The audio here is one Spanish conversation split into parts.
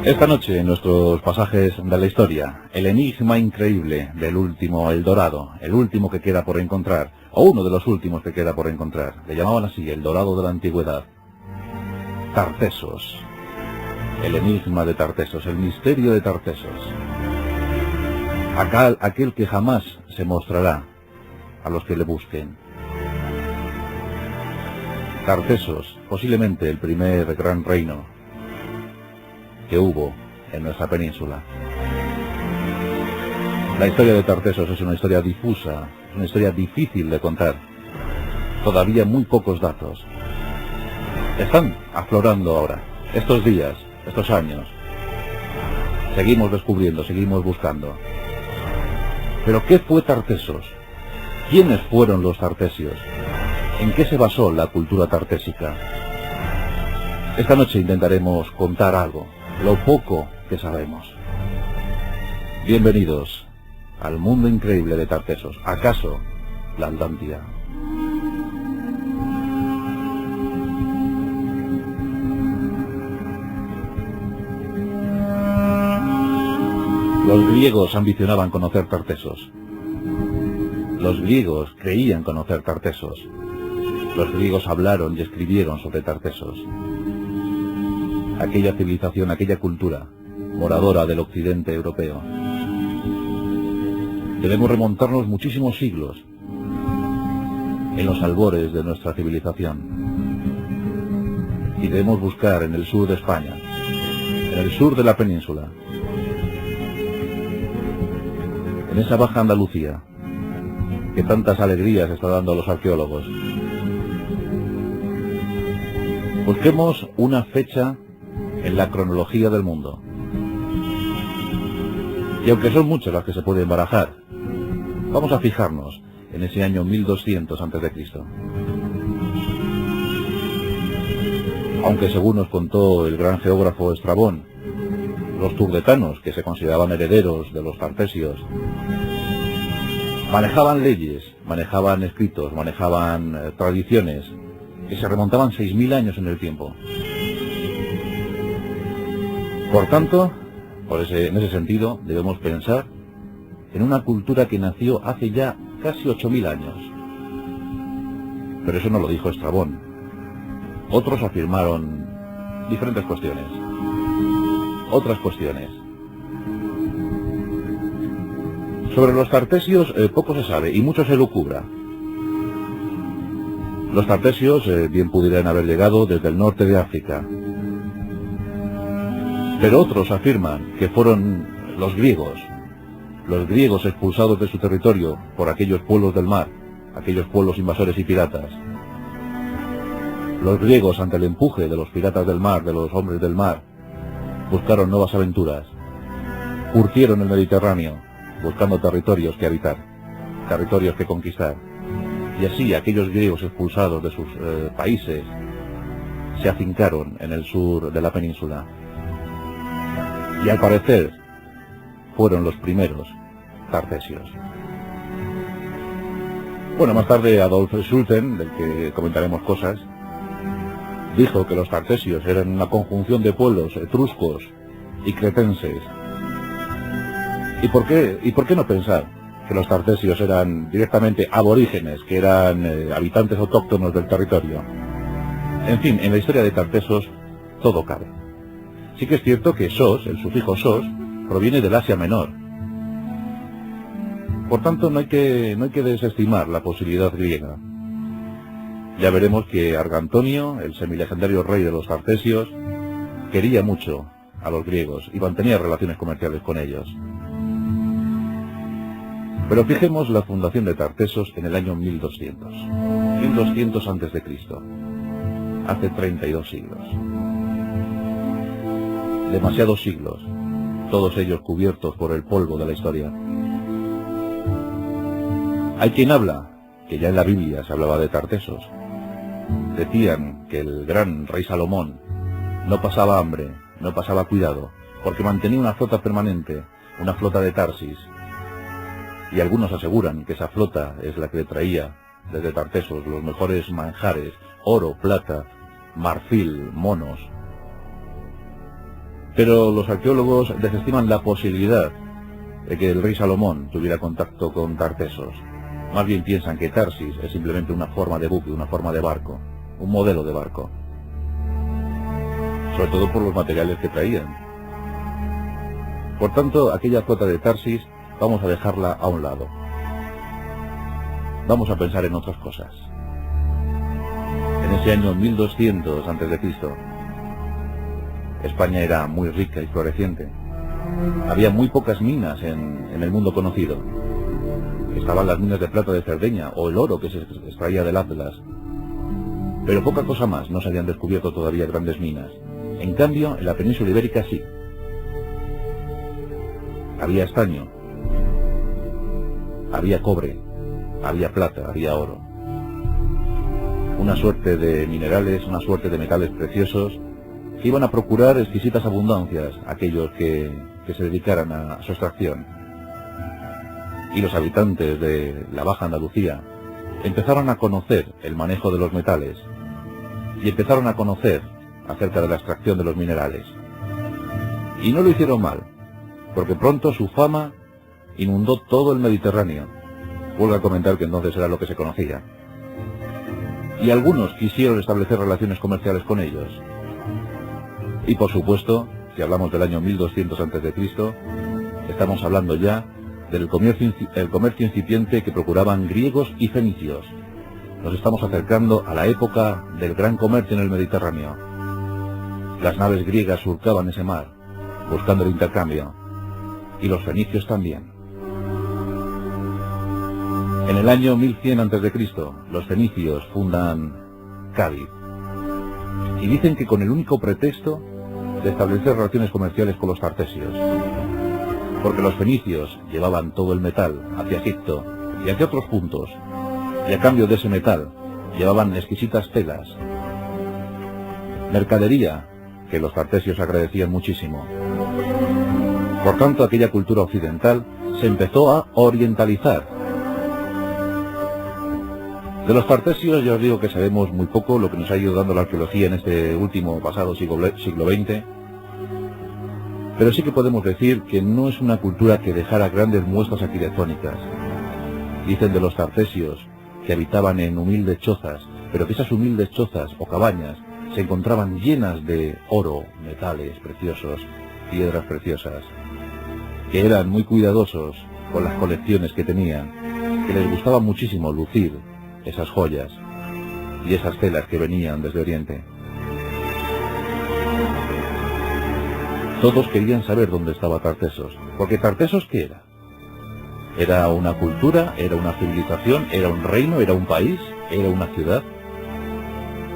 Esta noche, en nuestros pasajes de la historia, el enigma increíble del último El Dorado, el último que queda por encontrar, o uno de los últimos que queda por encontrar. Le llamaban así, el Dorado de la Antigüedad. Tartesos. El enigma de Tartesos, el misterio de Tartesos. Aquel que jamás se mostrará a los que le busquen. Tartesos, posiblemente el primer gran reino que hubo en nuestra península. La historia de Tartesos es una historia difusa, es una historia difícil de contar. Todavía muy pocos datos. Están aflorando ahora, estos días, estos años. Seguimos descubriendo, seguimos buscando. Pero ¿qué fue Tartesos? ¿Quiénes fueron los tartesios? ¿En qué se basó la cultura tartésica? Esta noche intentaremos contar algo, lo poco que sabemos. Bienvenidos al mundo increíble de Tartesos. ¿Acaso la Atlántida? Los griegos ambicionaban conocer Tartesos. Los griegos creían conocer Tartesos. Los griegos hablaron y escribieron sobre Tartesos. Aquella civilización, aquella cultura, moradora del occidente europeo. Debemos remontarnos muchísimos siglos en los albores de nuestra civilización. Y debemos buscar en el sur de España, en el sur de la península, en esa baja Andalucía, que tantas alegrías está dando a los arqueólogos. Busquemos una fecha en la cronología del mundo. Y aunque son muchas las que se pueden barajar, vamos a fijarnos en ese año 1200 a.C. Aunque según nos contó el gran geógrafo Estrabón, los turdetanos, que se consideraban herederos de los tartesios, manejaban leyes, manejaban escritos, manejaban tradiciones que se remontaban 6.000 años en el tiempo. Por tanto, en ese sentido, debemos pensar en una cultura que nació hace ya casi 8.000 años. Pero eso no lo dijo Estrabón. Otros afirmaron diferentes cuestiones. Otras cuestiones. Sobre los tartesios poco se sabe y mucho se lucubra. Los tartesios bien pudieran haber llegado desde el norte de África. Pero otros afirman que fueron los griegos expulsados de su territorio por aquellos pueblos del mar, aquellos pueblos invasores y piratas. Los griegos, ante el empuje de los piratas del mar, de los hombres del mar, buscaron nuevas aventuras, curtieron el Mediterráneo, buscando territorios que habitar, territorios que conquistar. Y así aquellos griegos expulsados de sus países se afincaron en el sur de la península. Y al parecer fueron los primeros tartesios. Bueno, más tarde Adolf Schulten, del que comentaremos cosas, dijo que los tartesios eran una conjunción de pueblos etruscos y cretenses. ¿Y por qué no pensar que los tartesios eran directamente aborígenes, que eran habitantes autóctonos del territorio? En fin, en la historia de Tartesos todo cabe. Sí que es cierto que sos, el sufijo sos, proviene del Asia Menor. Por tanto, no hay que desestimar la posibilidad griega. Ya veremos que Argantonio, el semilegendario rey de los tartesios, quería mucho a los griegos y mantenía relaciones comerciales con ellos. Pero fijemos la fundación de Tartesos en el año 1200. 1200 a.C., hace 32 siglos. Demasiados siglos, todos ellos cubiertos por el polvo de la historia. Hay quien habla que ya en la Biblia se hablaba de Tartesos. Decían que el gran rey Salomón no pasaba hambre, no pasaba cuidado, porque mantenía una flota permanente, una flota de Tarsis. Y algunos aseguran que esa flota es la que le traía desde Tartesos los mejores manjares, oro, plata, marfil, monos. Pero los arqueólogos desestiman la posibilidad de que el rey Salomón tuviera contacto con Tartesos. Más bien piensan que Tarsis es simplemente una forma de buque, una forma de barco, un modelo de barco. Sobre todo por los materiales que traían. Por tanto, aquella flota de Tarsis vamos a dejarla a un lado. Vamos a pensar en otras cosas. En ese año 1200 a.C., España era muy rica y floreciente. Había muy pocas minas en el mundo conocido. Estaban las minas de plata de Cerdeña o el oro que se extraía del Atlas. Pero poca cosa más, no se habían descubierto todavía grandes minas. En cambio, en la península ibérica sí. Había estaño, había cobre, había plata, había oro. Una suerte de minerales, una suerte de metales preciosos que iban a procurar exquisitas abundancias a aquellos que se dedicaran a su extracción. Y los habitantes de la Baja Andalucía empezaron a conocer el manejo de los metales y empezaron a conocer acerca de la extracción de los minerales. Y no lo hicieron mal, porque pronto su fama inundó todo el Mediterráneo. Vuelvo a comentar que entonces era lo que se conocía. Y algunos quisieron establecer relaciones comerciales con ellos. Y por supuesto, si hablamos del año 1200 a.C., estamos hablando ya del comercio incipiente que procuraban griegos y fenicios. Nos estamos acercando a la época del gran comercio en el Mediterráneo. Las naves griegas surcaban ese mar, buscando el intercambio, y los fenicios también. En el año 1100 a.C., los fenicios fundan Cádiz, y dicen que con el único pretexto de establecer relaciones comerciales con los tartesios, porque los fenicios llevaban todo el metal hacia Egipto y hacia otros puntos, y a cambio de ese metal llevaban exquisitas telas, mercadería que los tartesios agradecían muchísimo. Por tanto, aquella cultura occidental se empezó a orientalizar. De los tartesios ya os digo que sabemos muy poco, lo que nos ha ido dando la arqueología en este último pasado siglo XX, pero sí que podemos decir que no es una cultura que dejara grandes muestras arquitectónicas. Dicen de los tartesios que habitaban en humildes chozas, pero que esas humildes chozas o cabañas se encontraban llenas de oro, metales preciosos, piedras preciosas, que eran muy cuidadosos con las colecciones que tenían, que les gustaba muchísimo lucir esas joyas y esas telas que venían desde Oriente. Todos querían saber dónde estaba Tartesos, porque Tartesos ¿qué era? ¿Era una cultura? ¿Era una civilización? ¿Era un reino? ¿Era un país? ¿Era una ciudad?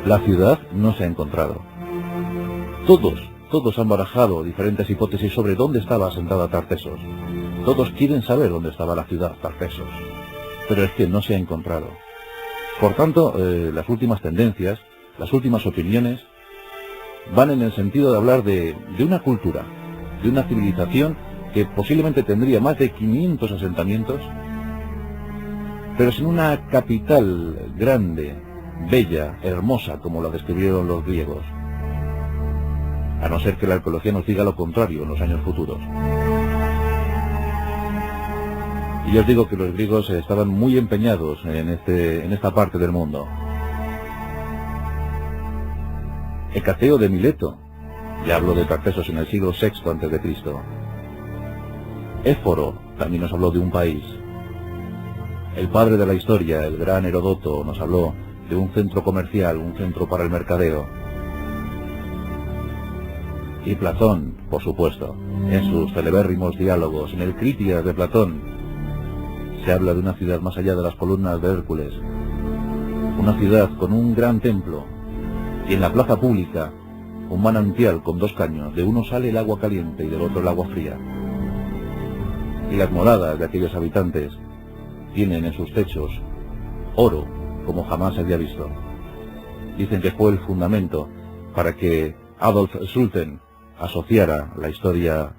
La ciudad no se ha encontrado. Todos han barajado diferentes hipótesis sobre dónde estaba asentada Tartesos. Todos quieren saber dónde estaba la ciudad Tartesos, pero es que no se ha encontrado. Por tanto, las últimas tendencias, las últimas opiniones, van en el sentido de hablar de una cultura, de una civilización que posiblemente tendría más de 500 asentamientos, pero sin una capital grande, bella, hermosa, como la describieron los griegos. A no ser que la arqueología nos diga lo contrario en los años futuros. Y yo os digo que los griegos estaban muy empeñados en esta parte del mundo. Hecateo de Mileto, ya habló de Tartesos en el siglo VI a.C. Éforo también nos habló de un país. El padre de la historia, el gran Heródoto, nos habló de un centro comercial, un centro para el mercadeo. Y Platón, por supuesto, en sus celebérrimos diálogos, en el Críticas de Platón, se habla de una ciudad más allá de las columnas de Hércules, una ciudad con un gran templo, y en la plaza pública un manantial con dos caños, de uno sale el agua caliente y del otro el agua fría. Y las moradas de aquellos habitantes tienen en sus techos oro como jamás se había visto. Dicen que fue el fundamento para que Adolf Schulten asociara la historia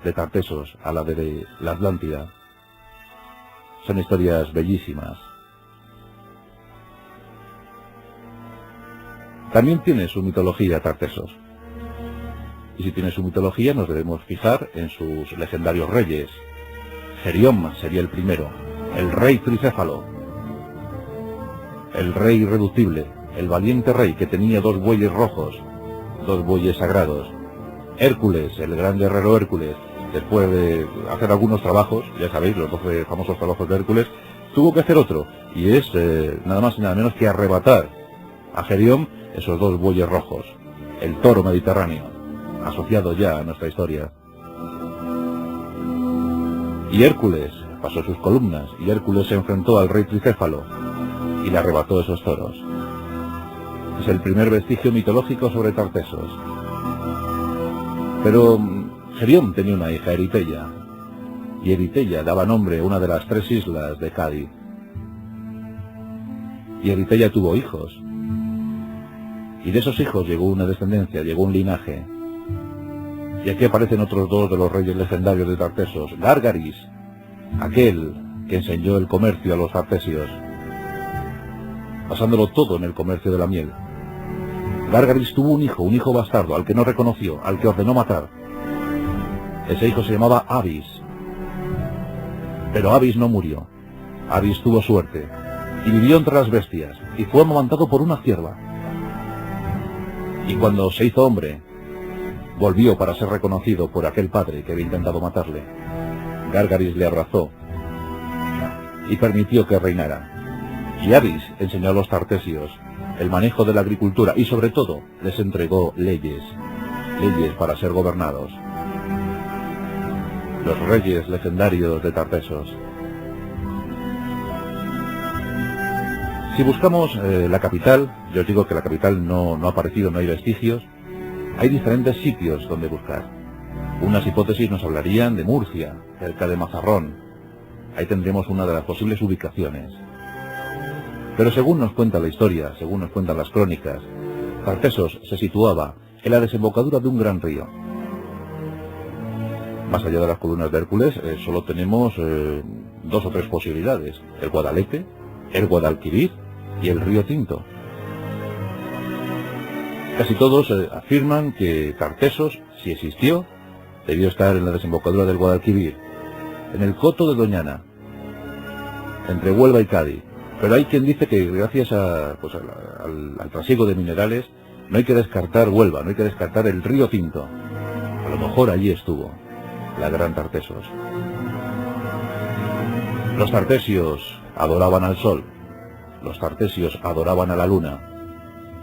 de Tartesos a la de la Atlántida. Son historias bellísimas. También tiene su mitología Tartesos. Y si tiene su mitología, nos debemos fijar en sus legendarios reyes. Gerión sería el primero, el rey tricéfalo, el rey irreductible, el valiente rey que tenía 2 bueyes rojos, 2 bueyes sagrados. Hércules, el gran guerrero Hércules, después de hacer algunos trabajos, ya sabéis, los 12 famosos trabajos de Hércules, tuvo que hacer otro, y es nada más y nada menos que arrebatar a Gerión esos 2 bueyes rojos, el toro mediterráneo, asociado ya a nuestra historia. Y Hércules pasó sus columnas, y Hércules se enfrentó al rey tricéfalo, y le arrebató esos toros. Es el primer vestigio mitológico sobre Tartesos. Pero Gerión tenía una hija, Eritella, y Eritella daba nombre a una de las 3 islas de Cádiz. Y Eritella tuvo hijos, y de esos hijos llegó una descendencia, llegó un linaje. Y aquí aparecen otros 2 de los reyes legendarios de Tartesos. Gárgaris, aquel que enseñó el comercio a los tartesios, basándolo todo en el comercio de la miel. Gárgaris tuvo un hijo bastardo, al que no reconoció, al que ordenó matar. Ese hijo se llamaba Abis. Pero Abis no murió. Abis tuvo suerte, y vivió entre las bestias, y fue amamantado por una cierva. Y cuando se hizo hombre, volvió para ser reconocido por aquel padre que había intentado matarle. Gárgaris le abrazó y permitió que reinara. Y Abis enseñó a los tartesios el manejo de la agricultura y sobre todo les entregó leyes para ser gobernados. Los reyes legendarios de Tartesos. Si buscamos la capital, yo os digo que la capital no ha aparecido, no hay vestigios. Hay diferentes sitios donde buscar. Unas hipótesis nos hablarían de Murcia, cerca de Mazarrón. Ahí tendremos una de las posibles ubicaciones. Pero según nos cuenta la historia, según nos cuentan las crónicas, Tartesos se situaba en la desembocadura de un gran río. Más allá de las columnas de Hércules, solo tenemos 2 o 3 posibilidades: el Guadalete, el Guadalquivir y el río Tinto. Casi todos afirman que Tartesos, si existió, debió estar en la desembocadura del Guadalquivir, en el coto de Doñana, entre Huelva y Cádiz. Pero hay quien dice que gracias al trasiego de minerales no hay que descartar Huelva, no hay que descartar el río Tinto. A lo mejor allí estuvo la gran Tartesos. Los tartesios adoraban al sol, los tartesios adoraban a la luna,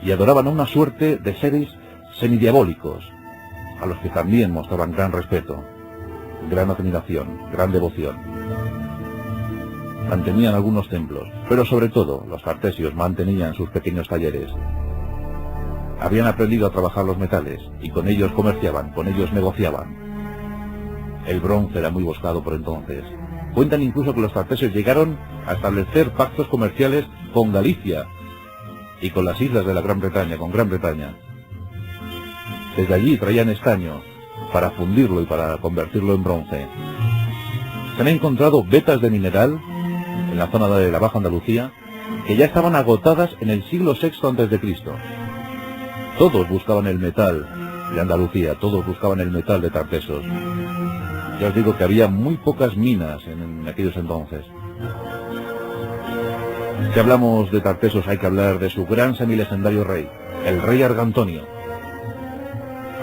y adoraban a una suerte de seres semidiabólicos, a los que también mostraban gran respeto, gran admiración, gran devoción. Mantenían algunos templos, pero sobre todo los tartesios mantenían sus pequeños talleres. Habían aprendido a trabajar los metales, y con ellos comerciaban, con ellos negociaban. El bronce era muy buscado por entonces. Cuentan incluso que los tartesios llegaron a establecer pactos comerciales con Galicia y con las islas de la Gran Bretaña, con Gran Bretaña. Desde allí traían estaño para fundirlo y para convertirlo en bronce. Se han encontrado vetas de mineral en la zona de la Baja Andalucía que ya estaban agotadas en el siglo VI a.C. Todos buscaban el metal de Andalucía, todos buscaban el metal de Tartesos. Ya os digo que había muy pocas minas en aquellos entonces. Si hablamos de Tartesos hay que hablar de su gran semilegendario rey, el rey Argantonio.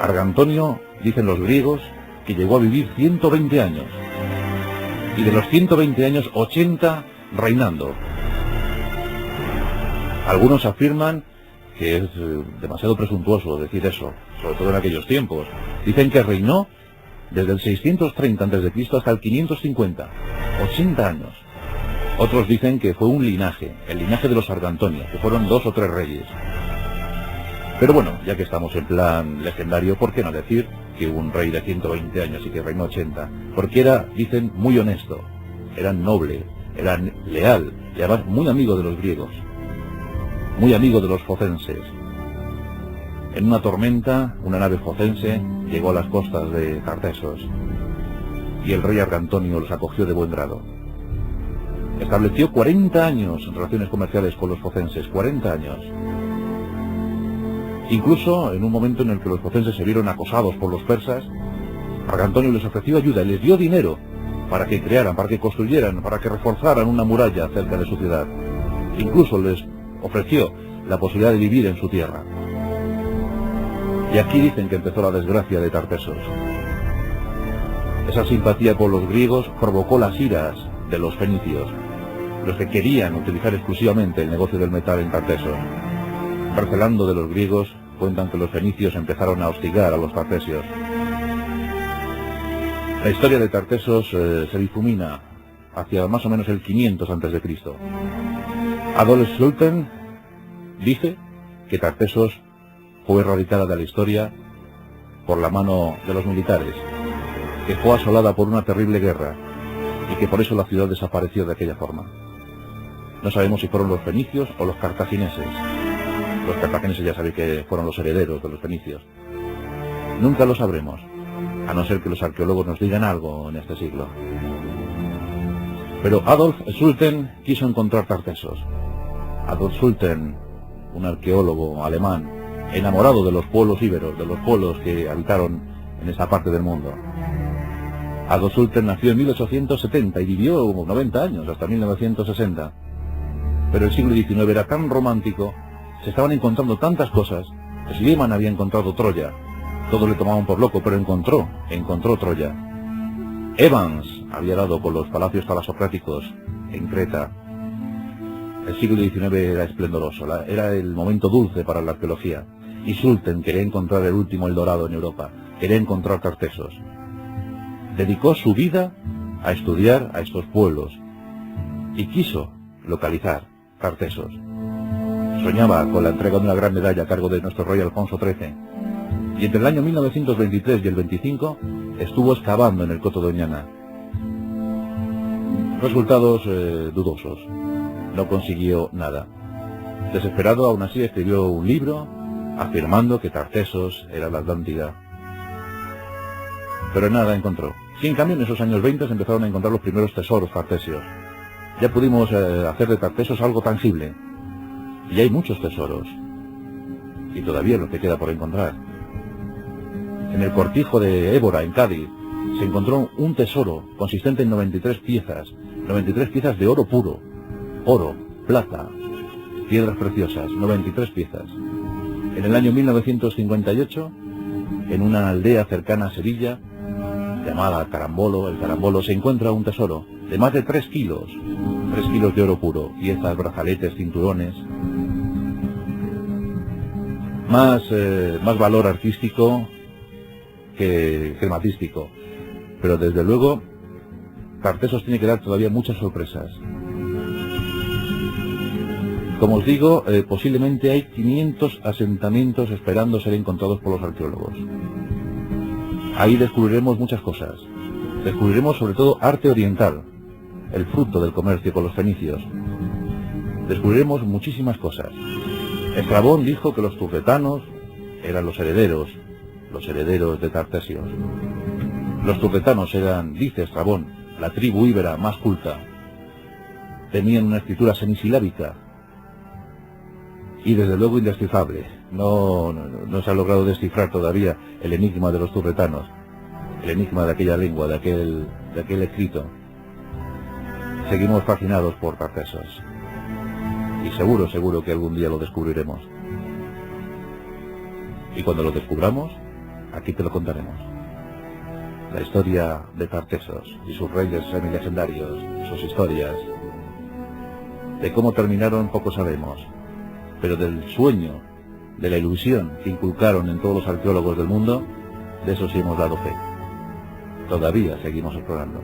Argantonio, dicen los griegos, que llegó a vivir 120 años. Y de los 120 años, 80 reinando. Algunos afirman que es demasiado presuntuoso decir eso, sobre todo en aquellos tiempos. Dicen que reinó desde el 630 a.C. hasta el 550, 80 años. Otros dicen que fue un linaje, el linaje de los Argantonio, que fueron 2 o 3 reyes. Pero bueno, ya que estamos en plan legendario, ¿por qué no decir que hubo un rey de 120 años y que reinó 80? Porque era, dicen, muy honesto, era noble, era leal, y además muy amigo de los griegos, muy amigo de los focenses. En una tormenta, una nave focense llegó a las costas de Tartesos, y el rey Argantonio los acogió de buen grado. Estableció 40 años en relaciones comerciales con los focenses, 40 años. Incluso en un momento en el que los focenses se vieron acosados por los persas, Marco Antonio les ofreció ayuda, les dio dinero para que crearan, para que construyeran, para que reforzaran una muralla cerca de su ciudad. Incluso les ofreció la posibilidad de vivir en su tierra. Y aquí dicen que empezó la desgracia de Tartesos. Esa simpatía por los griegos provocó las iras de los fenicios, los que querían utilizar exclusivamente el negocio del metal en Tartesos. Recelando de los griegos, cuentan que los fenicios empezaron a hostigar a los tartesios. La historia de Tartesos se difumina hacia más o menos el 500 a.C. Adolf Sultan dice que Tartesos fue erradicada de la historia por la mano de los militares, que fue asolada por una terrible guerra y que por eso la ciudad desapareció de aquella forma. No sabemos si fueron los fenicios o los cartagineses. Los cartagineses ya sabéis que fueron los herederos de los fenicios. Nunca lo sabremos, a no ser que los arqueólogos nos digan algo en este siglo. Pero Adolf Sultan quiso encontrar Tartesos. Adolf Sultan, un arqueólogo alemán, enamorado de los pueblos íberos, de los pueblos que habitaron en esa parte del mundo. Adolf Sultan nació en 1870 y vivió 90 años, hasta 1960. Pero el siglo XIX era tan romántico, se estaban encontrando tantas cosas. Schliemann había encontrado Troya. Todos le tomaban por loco, pero encontró Troya. Evans había dado con los palacios talasocráticos en Creta. El siglo XIX era esplendoroso, era el momento dulce para la arqueología. Y Sultan quería encontrar el último Eldorado en Europa, quería encontrar Tartesos. Dedicó su vida a estudiar a estos pueblos y quiso localizar Tartesos. Soñaba con la entrega de una gran medalla a cargo de nuestro rey Alfonso XIII. Y entre el año 1923 y el 25 estuvo excavando en el Coto Doñana. Resultados dudosos. No consiguió nada. Desesperado, aún así, escribió un libro afirmando que Tartesos era la Atlántida. Pero nada encontró. Sí, en cambio, en esos años 20 se empezaron a encontrar los primeros tesoros tartesios. Ya pudimos hacer de Tartesos algo tangible. Y hay muchos tesoros. Y todavía lo que queda por encontrar. En el cortijo de Évora, en Cádiz, se encontró un tesoro consistente en 93 piezas de oro puro, oro, plata, piedras preciosas, 93 piezas. En el año 1958, en una aldea cercana a Sevilla, llamada Carambolo, el Carambolo, se encuentra un tesoro de más de 3 kilos de oro puro, piezas, brazaletes, cinturones. Más valor artístico que crematístico, pero desde luego Tartesos tiene que dar todavía muchas sorpresas. Como os digo, posiblemente hay 500 asentamientos esperando ser encontrados por los arqueólogos. Ahí descubriremos muchas cosas. Descubriremos sobre todo arte oriental, el fruto del comercio con los fenicios. Descubriremos muchísimas cosas. Estrabón dijo que los turretanos eran los herederos de Tartesios. Los turretanos eran, dice Estrabón, la tribu íbera más culta. Tenían una escritura semisilábica y desde luego indescifrable. No se ha logrado descifrar todavía el enigma de los turretanos, el enigma de aquella lengua, de aquel escrito. Seguimos fascinados por Tartesos y seguro que algún día lo descubriremos. Y cuando lo descubramos, aquí te lo contaremos. La historia de Tartesos y sus reyes semilegendarios, sus historias. De cómo terminaron poco sabemos, pero del sueño, de la ilusión que inculcaron en todos los arqueólogos del mundo, de eso sí hemos dado fe. Todavía seguimos explorando.